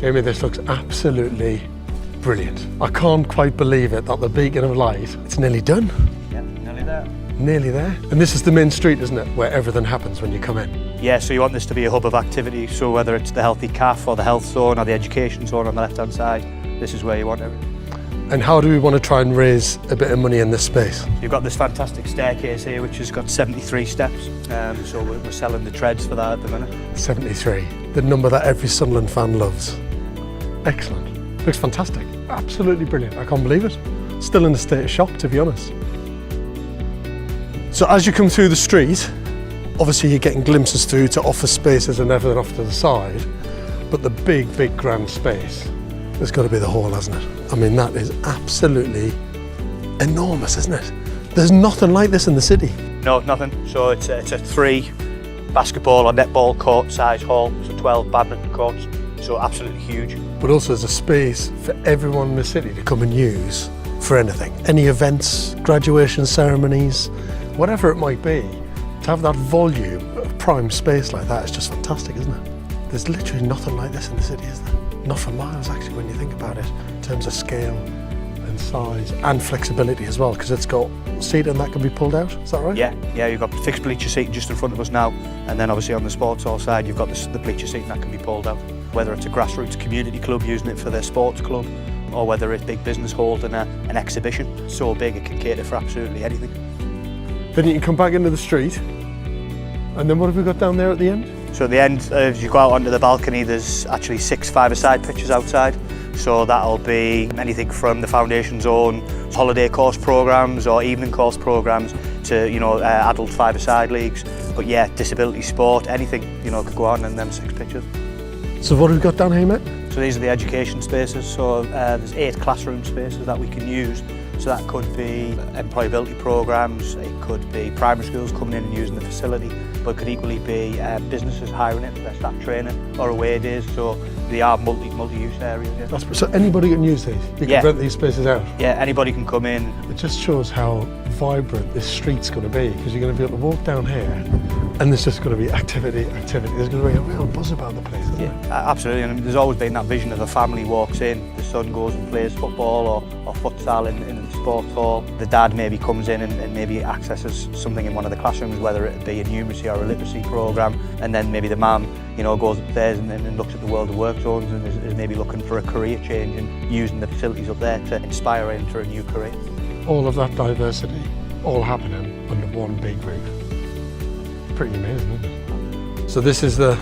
Jamie, this looks absolutely brilliant. I can't quite believe it that the beacon of light, it's nearly done. Yeah, nearly there. Nearly there. And this is the main street, isn't it, where everything happens when you come in? Yeah, so you want this to be a hub of activity, so whether it's the healthy cafe or the health zone or the education zone on the left-hand side, this is where you want everything. And how do we want to try and raise a bit of money in this space? You've got this fantastic staircase here, which has got 73 steps, so we're selling the treads for that at the minute. 73, the number that every Sunderland fan loves. Excellent. Looks fantastic. Absolutely brilliant. I can't believe it. Still in a state of shock, to be honest. So as you come through the street, obviously you're getting glimpses through to office spaces and everything off to the side, but the big grand space has got to be the hall, hasn't it? I mean, that is absolutely enormous, isn't it? There's nothing like this in the city. No, nothing. So it's a 3 basketball or netball court size hall, so 12 badminton courts, so absolutely huge. But also there's a space for everyone in the city to come and use for anything. Any events, graduation ceremonies, whatever it might be, to have that volume of prime space like that is just fantastic, isn't it? There's literally nothing like this in the city, is there? Not for miles, actually, when you think about it, in terms of scale and size and flexibility as well, because it's got seating that can be pulled out, is that right? Yeah, you've got fixed bleacher seating just in front of us now, and then obviously on the sports hall side you've got the bleacher seating that can be pulled out. Whether it's a grassroots community club using it for their sports club, or whether it's big business holding an exhibition, so big it can cater for absolutely anything. Then you can come back into the street, and then what have we got down there at the end? So at the end, as you go out onto the balcony, there's actually 6 five-a-side pitches outside. So that'll be anything from the foundation zone, holiday course programmes or evening course programmes to, adult five-a-side leagues. But yeah, disability sport, anything, could go on in them 6 pitches. So what have we got down here, mate? So these are the education spaces. So there's 8 classroom spaces that we can use. So that could be employability programmes, it could be primary schools coming in and using the facility, but it could equally be businesses hiring it for their staff training or away days, so they are multi-use areas. Yeah. So anybody can use these? You can rent these spaces out? Yeah, anybody can come in. It just shows how vibrant this street's going to be, because you're going to be able to walk down here and there's just going to be activity. There's going to be a real buzz about the place, isn't there? Absolutely, and there's always been that vision of a family walks in, the son goes and plays football or futsal in the sports hall. The dad maybe comes in and maybe accesses something in one of the classrooms, whether it be a numeracy or a literacy programme, and then maybe the mum, goes upstairs and looks at the world of work zones and is maybe looking for a career change and using the facilities up there to inspire her into a new career. All of that diversity, all happening under one big roof. Pretty amazing, isn't it? So this is the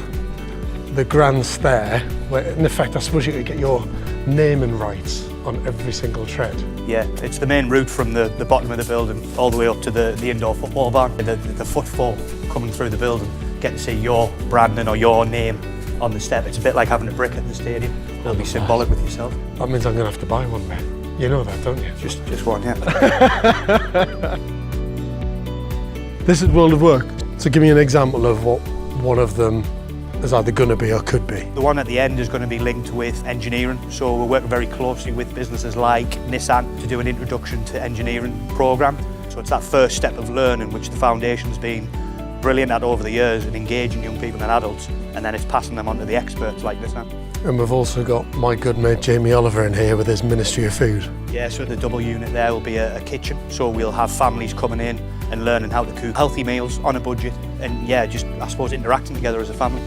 grand stair, where in effect I suppose you could get your naming rights on every single tread. Yeah, it's the main route from the bottom of the building all the way up to the indoor football barn. The footfall coming through the building, get to see your branding or your name on the step. It's a bit like having a brick at the stadium. It'll be symbolic with yourself. That means I'm going to have to buy one, mate. You know that, don't you? Just one, yeah. This is World of Work. So give me an example of what one of them is either going to be or could be. The one at the end is going to be linked with engineering. So we're working very closely with businesses like Nissan to do an introduction to engineering programme. So it's that first step of learning, which the foundation's been brilliant at over the years in engaging young people and adults, and then it's passing them on to the experts like Nissan. And we've also got my good mate Jamie Oliver in here with his Ministry of Food. Yeah, so the double unit there will be a kitchen. So we'll have families coming in and learning how to cook healthy meals on a budget, and yeah, just I suppose interacting together as a family.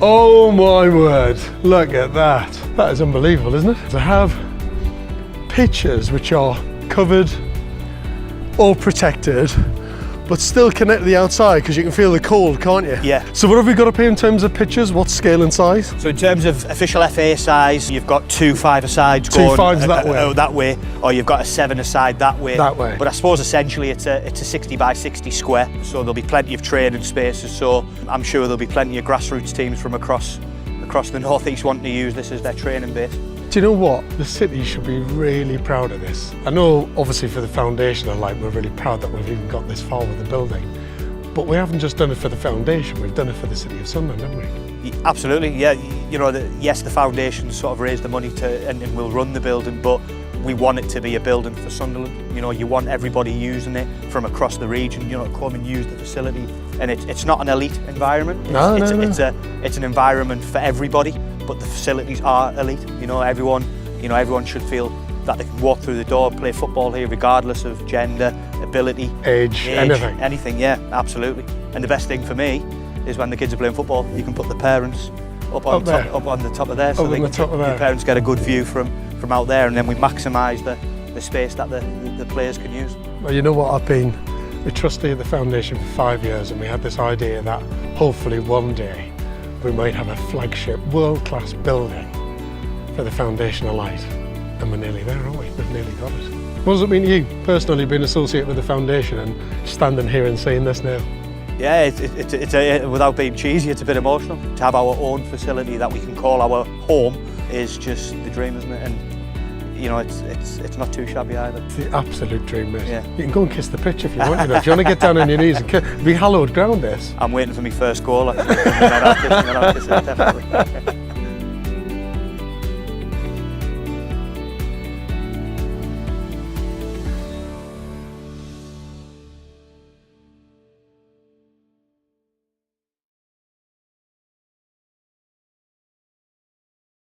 Oh my word, look at that. That is unbelievable, isn't it? To have pitches which are covered or protected, but still connect to the outside, because you can feel the cold, can't you? Yeah. So what have we got up here in terms of pitches? What scale and size? So in terms of official FA size, you've got 2 five-a-sides going 2 fives that way, or you've got a 7-a-side that way. That way. But I suppose essentially it's a 60 by 60 square, so there'll be plenty of training spaces. So I'm sure there'll be plenty of grassroots teams from across the northeast wanting to use this as their training base. Do you know what? The city should be really proud of this. I know obviously for the foundation we're really proud that we've even got this far with the building, but we haven't just done it for the foundation, we've done it for the city of Sunderland, haven't we? Absolutely, yeah. Yes, the foundation sort of raised the money and will run the building, but we want it to be a building for Sunderland. You know, you want everybody using it from across the region, you know, to come and use the facility. And it's not an elite environment. It's an environment for everybody, but the facilities are elite. You know, everyone should feel that they can walk through the door, play football here, regardless of gender, ability, age, anything. Yeah, absolutely. And the best thing for me is when the kids are playing football, you can put the parents up on the top of there, so your parents get a good view from out there, and then we maximise the space that the players can use. Well, you know what, I've been a trustee of the foundation for 5 years, and we had this idea that hopefully one day we might have a flagship world-class building for the Foundation of Light. And we're nearly there, aren't we? We've nearly got it. What does it mean to you, personally, being associated with the foundation and standing here and saying this now? Yeah, without being cheesy, it's a bit emotional. To have our own facility that we can call our home is just the dream, isn't it? And you know, it's not too shabby either. It's the absolute dream, mate. Yeah. You can go and kiss the pitch if you want. You know, if you want to get down on your knees and kiss, it'll be hallowed ground, this. I'm waiting for my first goal, actually, and then I'll kiss it, definitely.